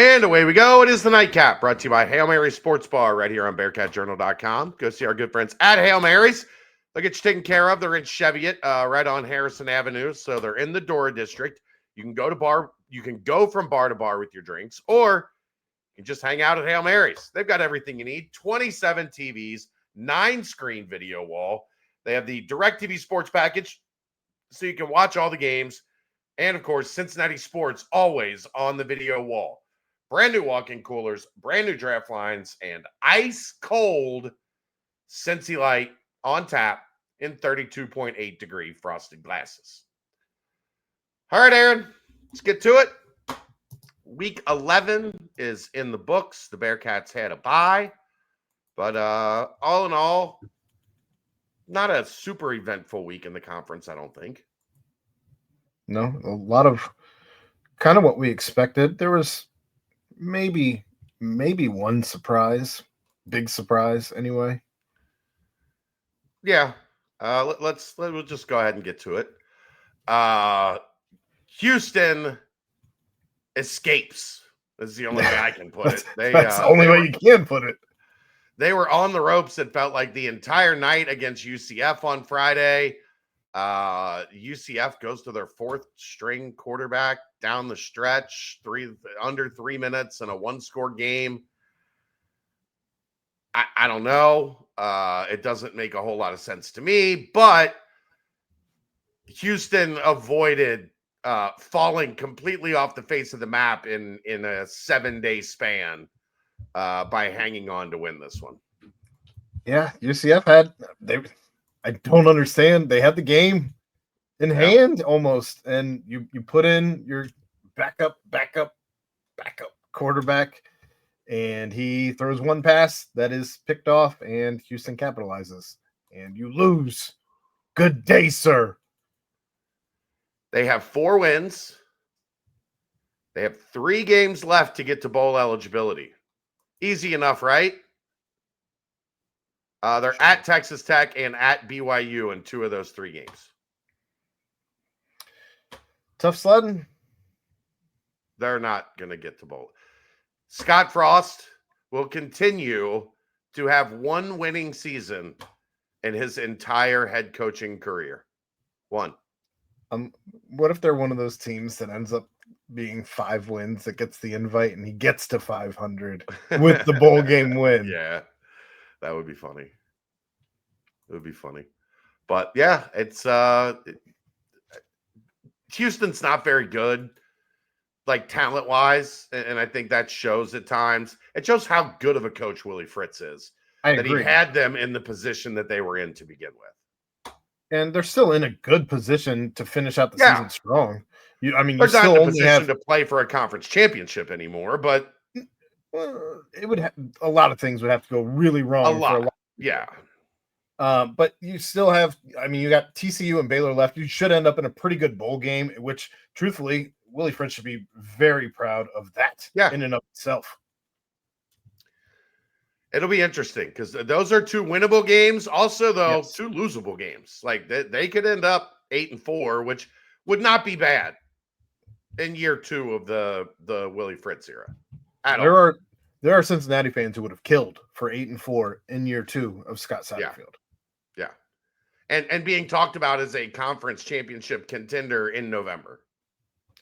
And away we go. It is the Nightcap, brought to you by Hail Mary Sports Bar right here on BearcatJournal.com. Go see our good friends at Hail Mary's. They'll get you taken care of. They're in Cheviot, right on Harrison Avenue. So they're in the Dora district. You can go from bar to bar with your drinks, or you can just hang out at Hail Mary's. They've got everything you need. 27 TVs, 9-screen video wall. They have the DirecTV Sports package, so you can watch all the games. And, of course, Cincinnati Sports always on the video wall. Brand new walk-in coolers, brand new draft lines, and ice-cold Cincy Light on tap in 32.8 degree frosted glasses. All right, Aaron, let's get to it. Week 11 is in the books. The Bearcats had a bye. But all in all, not a super eventful week in the conference, I don't think. No, a lot of kind of what we expected. There was maybe one surprise, big surprise anyway. Yeah. We'll just go ahead and get to it. Houston escapes. This is the only way I can put it. That's the only way you can put it. They were on the ropes, it felt like, the entire night against UCF on Friday. UCF goes to their fourth string quarterback down the stretch, under 3 minutes in a one-score game. I don't know. It doesn't make a whole lot of sense to me, but Houston avoided falling completely off the face of the map in a 7-day span by hanging on to win this one. Yeah, UCF I don't understand. They had the game in hand almost, and you put in your backup quarterback, and he throws one pass that is picked off, and Houston capitalizes, and you lose. Good day, sir. They have 4 wins. They have 3 games left to get to bowl eligibility. Easy enough, right? They're at Texas Tech and at BYU in 2 of those 3 games. Tough sledding. They're not going to get to bowl. Scott Frost will continue to have 1 winning season in his entire head coaching career. 1. What if they're one of those teams that ends up being 5 wins that gets the invite and he gets to 500 with the bowl game win? Yeah, that would be funny. It would be funny. But yeah, it's Houston's not very good, like talent-wise, and I think that shows at times. It shows how good of a coach Willie Fritz is. I agree. He had them in the position that they were in to begin with. And they're still in a good position to finish out the season strong. They're not in a position to play for a conference championship anymore, but it would a lot of things would have to go really wrong. Yeah. But you still have, you got TCU and Baylor left. You should end up in a pretty good bowl game, which, truthfully, Willie Fritz should be very proud of that in and of itself. It'll be interesting because those are 2 winnable games. Also, though, 2 losable games. Like they could end up 8-4, which would not be bad in year 2 of the Willie Fritz era. There are Cincinnati fans who would have killed for 8-4 in year 2 of Scott Satterfield. Yeah. And being talked about as a conference championship contender in November.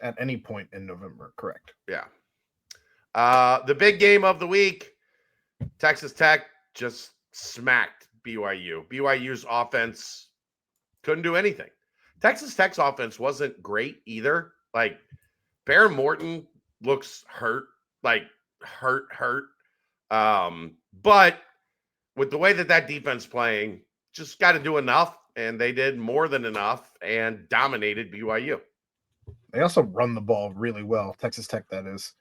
At any point in November, correct. Yeah. The big game of the week, Texas Tech just smacked BYU. BYU's offense couldn't do anything. Texas Tech's offense wasn't great either. Like, Bear Morton looks hurt. Like, hurt. But with the way that defense playing, just got to do enough, and they did more than enough and dominated BYU. They also run the ball really well. Texas Tech, that is.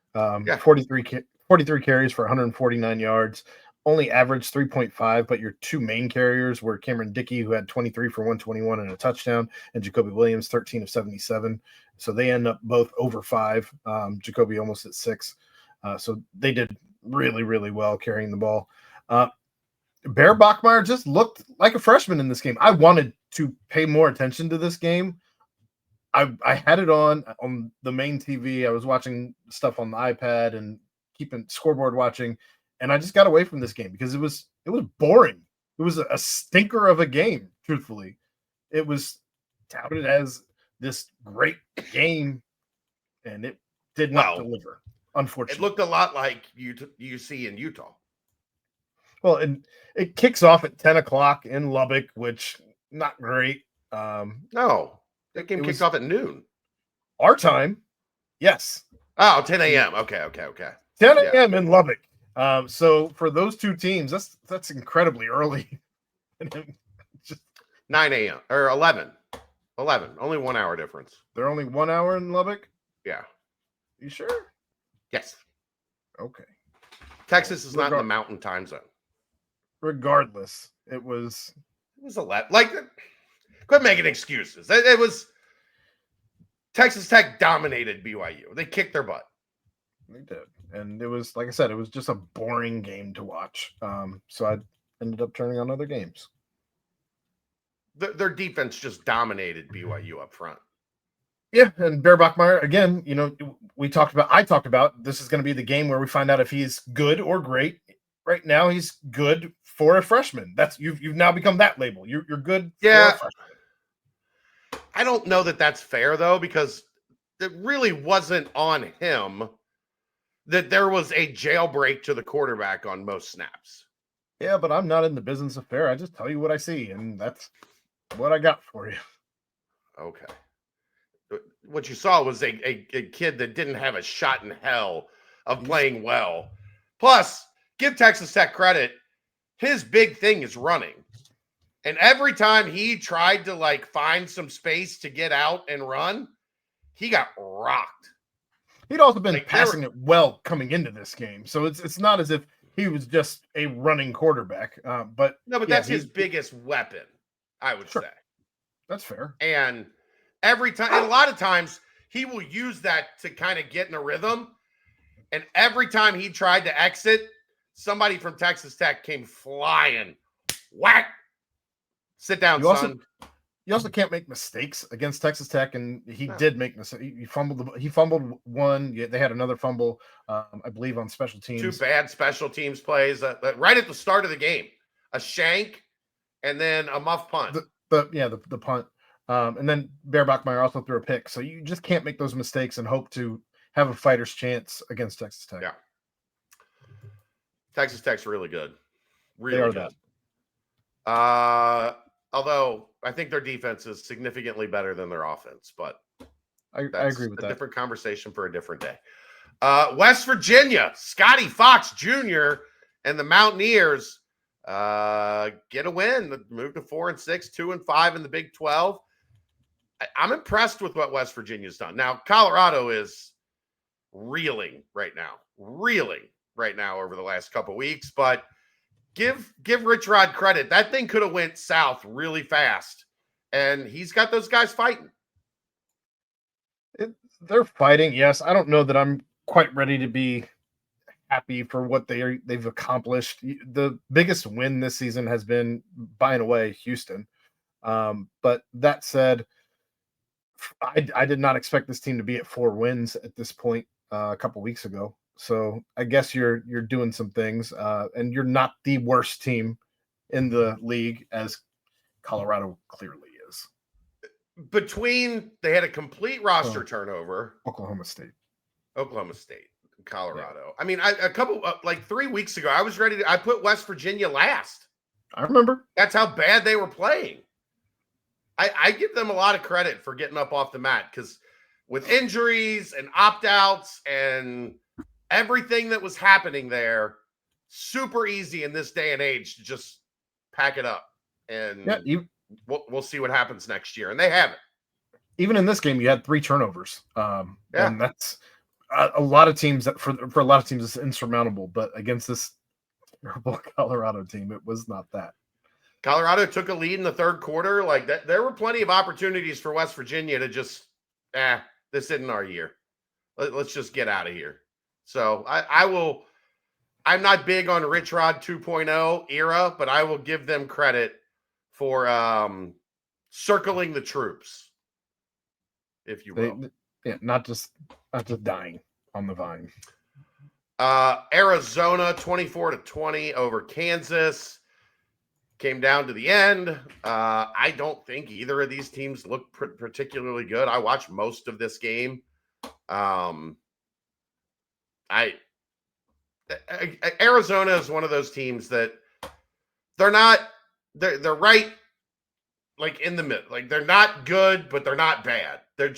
43 carries for 149 yards, only averaged 3.5, but your 2 main carriers were Cameron Dickey, who had 23 for 121 and a touchdown, and Jacoby Williams, 13 of 77. So they end up both over 5. Jacoby almost at 6. So they did really, really well carrying the ball. Bear Bachmeier just looked like a freshman in this game. I wanted to pay more attention to this game. I had it on the main TV. I was watching stuff on the iPad and keeping scoreboard watching, and I just got away from this game because it was boring. It was a stinker of a game. Truthfully, it was touted as this great game, and it did not deliver. Unfortunately, it looked a lot like UC in Utah. Well, and it kicks off at 10 o'clock in Lubbock, which not great. No, that game kicks off at noon. Our time, yes. Oh, 10 a.m. Okay. 10 a.m. in Lubbock. So for those two teams, that's incredibly early. Just 9 a.m. or 11. 11. Only 1 hour difference. They're only 1 hour in Lubbock? Yeah. You sure? Yes. Okay. Texas is not in the mountain time zone. Regardless, it was a lot. Like, quit making excuses. It was Texas Tech dominated BYU. They kicked their butt. They did. And it was, like I said, it was just a boring game to watch. So I ended up turning on other games. Their defense just dominated BYU up front. Yeah, and Bear Bachmeier, again, I talked about this is going to be the game where we find out if he's good or great. Right now, he's good for a freshman. That's you've now become that label. You're good for a freshman. I don't know that that's fair, though, because it really wasn't on him that there was a jailbreak to the quarterback on most snaps. Yeah, but I'm not in the business of fair. I just tell you what I see, and that's what I got for you. Okay. What you saw was a kid that didn't have a shot in hell of playing well. Plus, give Texas Tech credit. His big thing is running. And every time he tried to find some space to get out and run, he got rocked. He'd also been passing it well coming into this game. So it's not as if he was just a running quarterback. But that's his biggest weapon, I would say. That's fair. And every time, and a lot of times, he will use that to kind of get in a rhythm. And every time he tried to exit, somebody from Texas Tech came flying. Whack! Sit down, son. You also can't make mistakes against Texas Tech, and he did make mistakes. He fumbled one. They had another fumble, I believe, on special teams. 2 bad special teams plays right at the start of the game. A shank and then a muff punt. The punt. And then Bear Bachmeier also threw a pick. So you just can't make those mistakes and hope to have a fighter's chance against Texas Tech. Yeah. Texas Tech's really good. Really good. Although I think their defense is significantly better than their offense, but I agree with that. A different conversation for a different day. West Virginia, Scotty Fox Jr. and the Mountaineers get a win, move to 4-6, 2-5 in the Big 12. I'm impressed with what West Virginia's done. Now, Colorado is reeling right now over the last couple weeks, but give Rich Rod credit. That thing could have went south really fast, and he's got those guys fighting. They're fighting, yes. I don't know that I'm quite ready to be happy for what they've accomplished. The biggest win this season has been, by and away, Houston. But that said, I did not expect this team to be at 4 wins at this point a couple weeks ago. So I guess you're doing some things, and you're not the worst team in the league, as Colorado clearly is. They had a complete roster turnover. Oklahoma State, Colorado. Yeah. I mean, a couple 3 weeks ago, I was ready I put West Virginia last. I remember. That's how bad they were playing. I give them a lot of credit for getting up off the mat, because with injuries and opt-outs and everything that was happening there, super easy in this day and age to just pack it up. And we'll see what happens next year. And they haven't. Even in this game, you had 3 turnovers. And that's a lot of teams that for a lot of teams it's insurmountable. But against this terrible Colorado team, it was not that. Colorado took a lead in the third quarter. There were plenty of opportunities for West Virginia to just, this isn't our year. Let's just get out of here. So I'm not big on Rich Rod 2.0 era, but I will give them credit for circling the troops, if you will. Not just dying on the vine. Arizona 24-20 over Kansas. Came down to the end. I don't think either of these teams look particularly good. I watched most of this game. Arizona is one of those teams that they're right like in the middle. Like they're not good, but they're not bad. They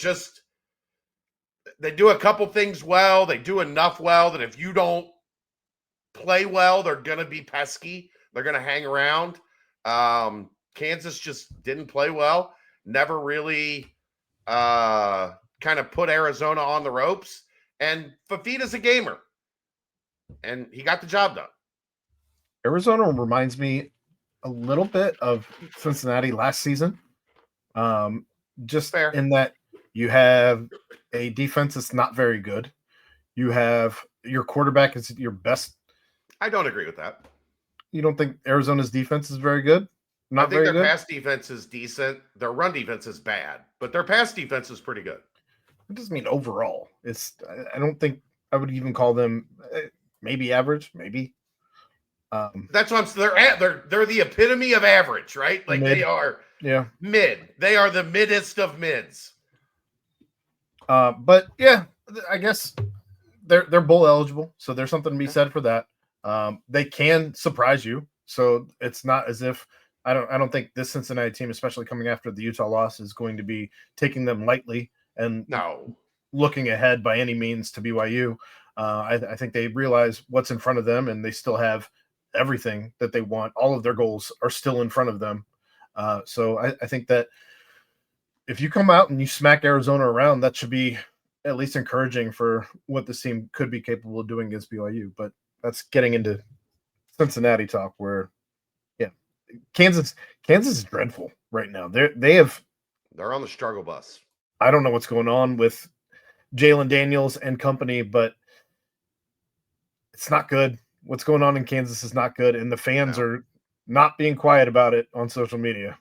do a couple things well. They do enough well that if you don't play well, they're going to be pesky. They're going to hang around. Kansas just didn't play well. Never really kind of put Arizona on the ropes. And Fafita's a gamer. And he got the job done. Arizona reminds me a little bit of Cincinnati last season. Just fair. In that you have a defense that's not very good. You have your quarterback is your best. I don't agree with that. You don't think Arizona's defense is very good? I think their pass defense is decent. Their run defense is bad, but their pass defense is pretty good. It doesn't mean overall. I don't think I would even call them maybe average, maybe. That's what they're the epitome of average, right? Like mid. They are mid. They are the middest of mids. But yeah, I guess they're bowl eligible, so there's something to be said for that. They can surprise you, so it's not as if I don't think this Cincinnati team, especially coming after the Utah loss, is going to be taking them lightly and looking ahead by any means to BYU. I think they realize what's in front of them, and they still have everything that they want. All of their goals are still in front of them. So I think that if you come out and you smack Arizona around, that should be at least encouraging for what this team could be capable of doing against BYU. But that's getting into Cincinnati talk where, Kansas is dreadful right now. They're on the struggle bus. I don't know what's going on with Jalen Daniels and company, but it's not good. What's going on in Kansas is not good, and the fans are not being quiet about it on social media.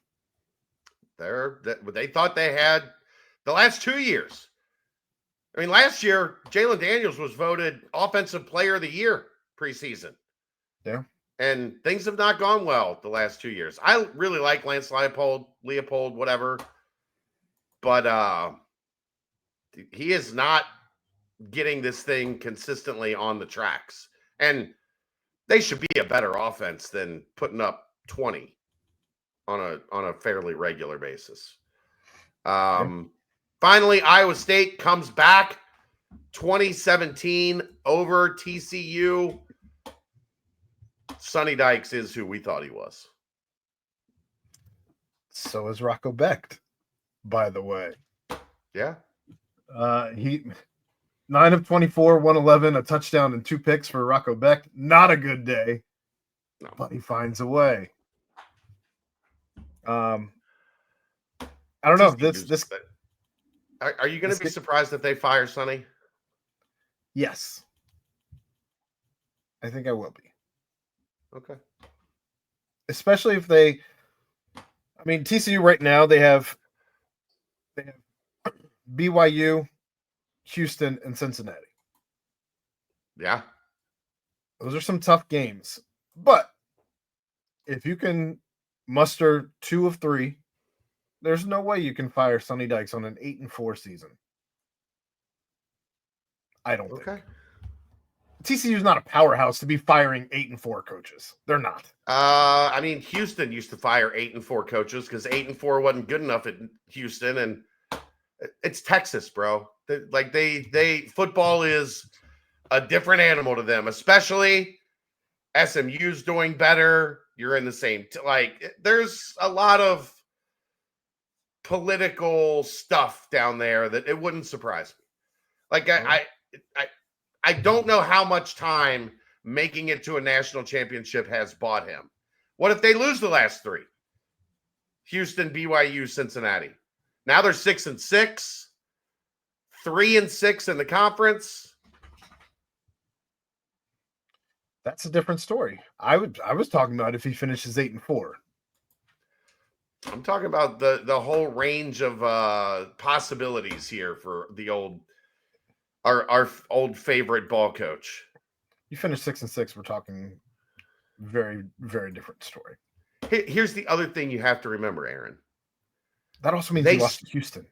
They thought they had the last 2 years. I mean, last year, Jalen Daniels was voted Offensive Player of the Year preseason. Yeah. And things have not gone well the last 2 years. I really like Lance Leopold, whatever. But he is not getting this thing consistently on the tracks. And they should be a better offense than putting up 20 on a fairly regular basis. Finally, Iowa State comes back 2017 over TCU. Sonny Dykes is who we thought he was. So is Rocco Becht, by the way. Yeah. He 9 of 24, 111, a touchdown and 2 picks for Rocco Becht. Not a good day, but he finds a way. I don't know. This. Are you going to be surprised if they fire Sonny? Yes. I think I will be. Okay. Especially if TCU right now, they have BYU, Houston, and Cincinnati. Yeah. Those are some tough games. But if you can muster 2 of 3, there's no way you can fire Sonny Dykes on an 8-4 season. I don't think. TCU is not a powerhouse to be firing 8-4 coaches. They're not. Houston used to fire 8-4 coaches because 8-4 wasn't good enough at Houston, and it's Texas, bro. They football is a different animal to them, especially SMU's doing better. You're in the same there's a lot of political stuff down there that it wouldn't surprise me. I don't know how much time making it to a national championship has bought him. What if they lose the last 3? Houston, BYU, Cincinnati. Now they're 6-6, 3-6 in the conference. That's a different story. I was talking about if he finishes 8-4. I'm talking about the whole range of possibilities here for the our old favorite ball coach. You finish 6-6, we're talking very, very different story. Here's the other thing you have to remember, Aaron. That also means you lost to Houston.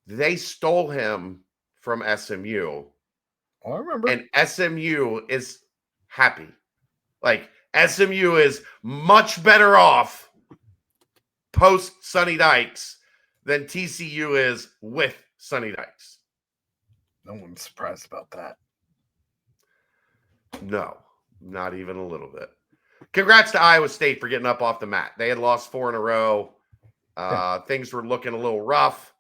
They stole him from SMU. Oh, I remember. And SMU is happy. Like, SMU is much better off post Sonny Dykes than TCU is with Sonny Dykes. No one's surprised about that. No, not even a little bit. Congrats to Iowa State for getting up off the mat. They had lost 4 in a row. Things were looking a little rough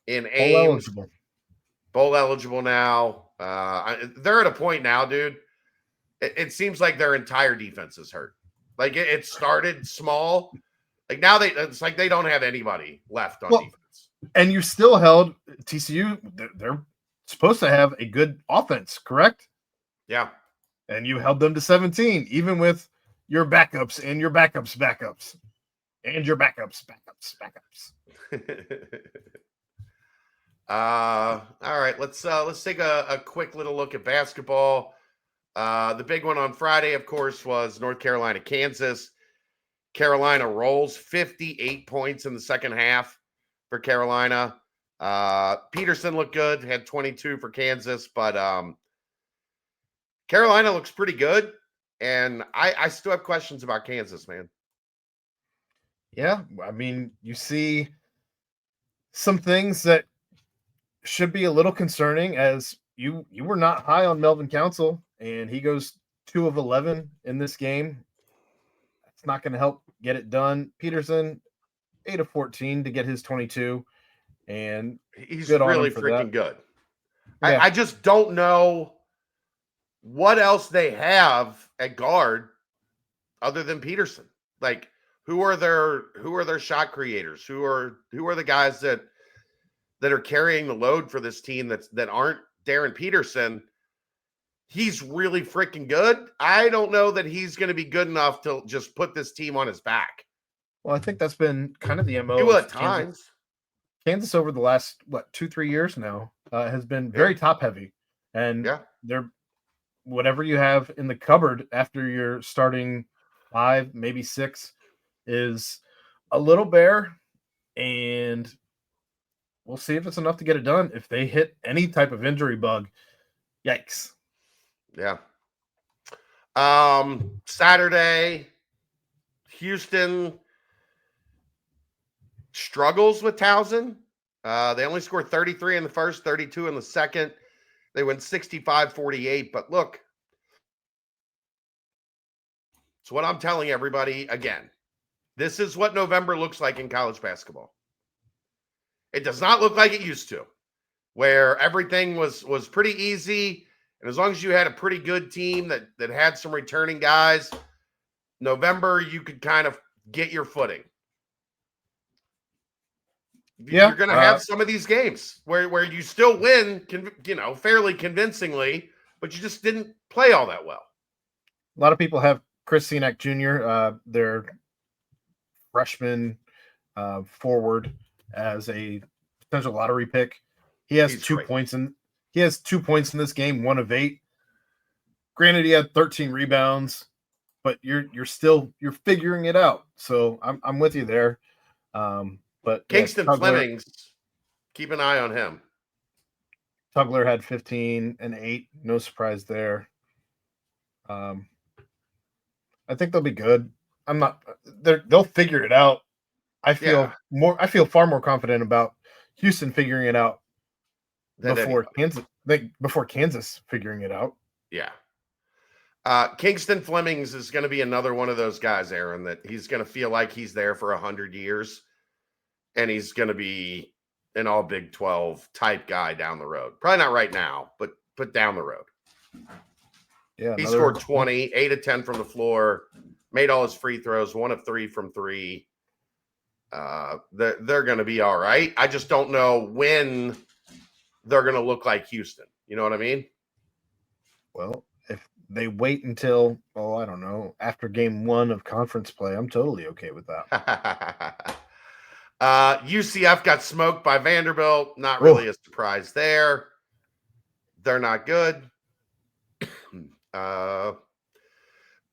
in Ames. Bowl eligible now. They're at a point now, dude. It seems like their entire defense is hurt. Like it started small. Like now it's like they don't have anybody left on defense. And you still held TCU. They're supposed to have a good offense, correct? Yeah. And you held them to 17, even with your backups and your backups, and your backups. All right, let's take a quick little look at basketball. The big one on Friday, of course, was North Carolina, Kansas. Carolina rolls 58 points in the second half for Carolina. Peterson looked good, had 22 for Kansas, but Carolina looks pretty good. And I still have questions about Kansas, man. Yeah, I mean, you see some things that should be a little concerning, as you were not high on Melvin Council, and he goes 2 of 11 in this game. That's not going to help get it done. Peterson, 8 of 14 to get his 22, and he's really freaking good. Yeah. I just don't know what else they have at guard other than Peterson. Like, who are their shot creators? Who are the guys that are carrying the load for this team that aren't Darren Peterson? He's really freaking good. I don't know that he's going to be good enough to just put this team on his back. Well, I think that's been kind of the MO. He will at times. Kansas over the last 2-3 years now has been very top heavy, and they're whatever you have in the cupboard after your starting 5, maybe 6, is a little bare, and we'll see if it's enough to get it done. If they hit any type of injury bug, yikes. Yeah. Saturday, Houston struggles with Towson. They only scored 33 in the first, 32 in the second. They went 65-48. But look, it's what I'm telling everybody again. This is what November looks like in college basketball. It does not look like it used to, where everything was pretty easy. And as long as you had a pretty good team that had some returning guys, November, you could kind of get your footing. Yeah, you're going to have some of these games where you still win, fairly convincingly, but you just didn't play all that well. A lot of people have Chris Senac Jr., their freshman forward, as a potential lottery pick. He has 2 points in this game, 1 of 8. Granted, he had 13 rebounds, but you're figuring it out. So I'm with you there. But Kingston Flemings, keep an eye on him. Tugler had 15 and 8. No surprise there. I think they'll be good. They'll figure it out. I feel far more confident about Houston figuring it out before Kansas figuring it out. Yeah. Kingston Flemings is going to be another one of those guys, Aaron, that he's going to feel like he's there for 100 years, and he's going to be an all Big 12 type guy down the road. Probably not right now, but down the road. Yeah, he scored 20, 8 of 10 from the floor, made all his free throws, 1 of 3 from 3. They're going to be all right. I just don't know when they're going to look like Houston. You know what I mean? Well, if they wait until, I don't know, after game 1 of conference play, I'm totally okay with that. UCF got smoked by Vanderbilt. Not really a surprise there. They're not good.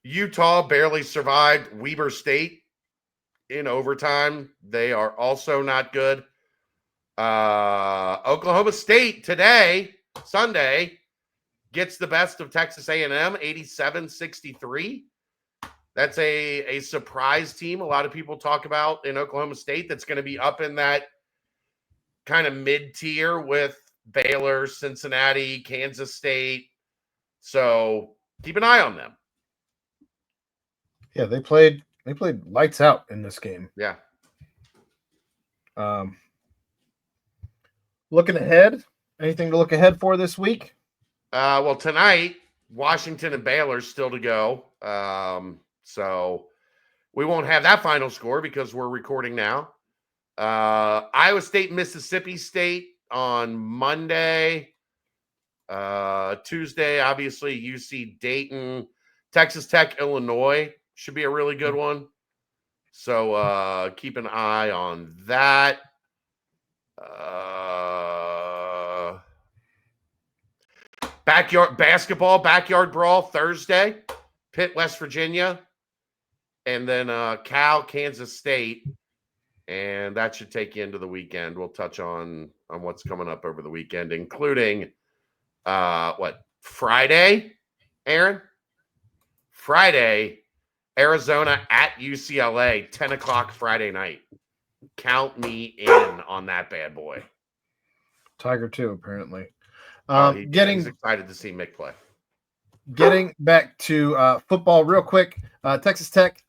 Utah barely survived Weber State in overtime. They are also not good. Oklahoma State today, Sunday, gets the best of Texas A&M, 87-63. That's a surprise team. A lot of people talk about in Oklahoma State that's going to be up in that kind of mid-tier with Baylor, Cincinnati, Kansas State. So keep an eye on them. Yeah, they played lights out in this game. Yeah. Looking ahead, anything to look ahead for this week? Well, tonight, Washington and Baylor still to go. So we won't have that final score because we're recording now. Iowa State, Mississippi State on Monday. Tuesday, obviously, UC Dayton. Texas Tech, Illinois should be a really good one. So keep an eye on that. Backyard basketball, backyard brawl Thursday. Pitt, West Virginia. And then Cal, Kansas State. And that should take you into the weekend. We'll touch on what's coming up over the weekend, including Friday, Aaron? Friday, Arizona at UCLA, 10 o'clock Friday night. Count me in on that bad boy. Tiger too, apparently. He's excited to see Mick play. Getting back to football real quick. Texas Tech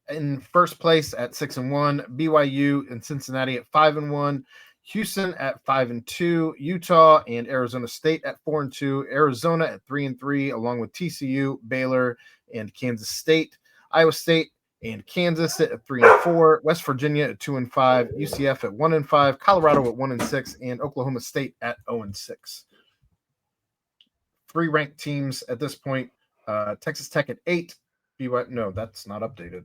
in first place at 6-1. BYU and Cincinnati at 5-1. Houston at 5-2. Utah and Arizona State at 4-2. Arizona at 3-3, along with TCU, Baylor, and Kansas State. Iowa State and Kansas at 3-4. West Virginia at 2-5. UCF at 1-5. Colorado at 1-6, and Oklahoma State at 0-6. 3 ranked teams at this point. Texas Tech at 8. BYU, no, that's not updated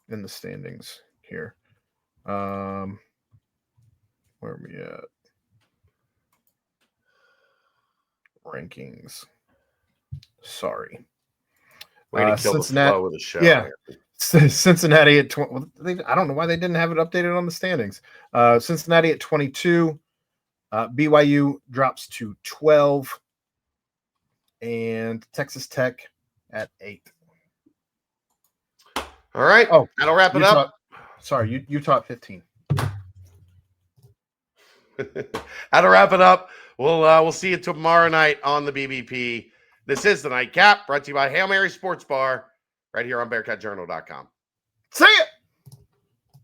in the standings here. Where are we at? Rankings. Sorry. Way to kill Cincinnati, the flow of the show. Yeah. Cincinnati at 20. Well, I don't know why they didn't have it updated on the standings. Cincinnati at 22. BYU drops to 12. And Texas Tech at 8. All right. Oh, that'll wrap it up. Sorry, Utah at 15. That'll wrap it up. We'll see you tomorrow night on the BBP. This is the Nightcap, brought to you by Hail Mary Sports Bar, right here on BearcatJournal.com. See ya!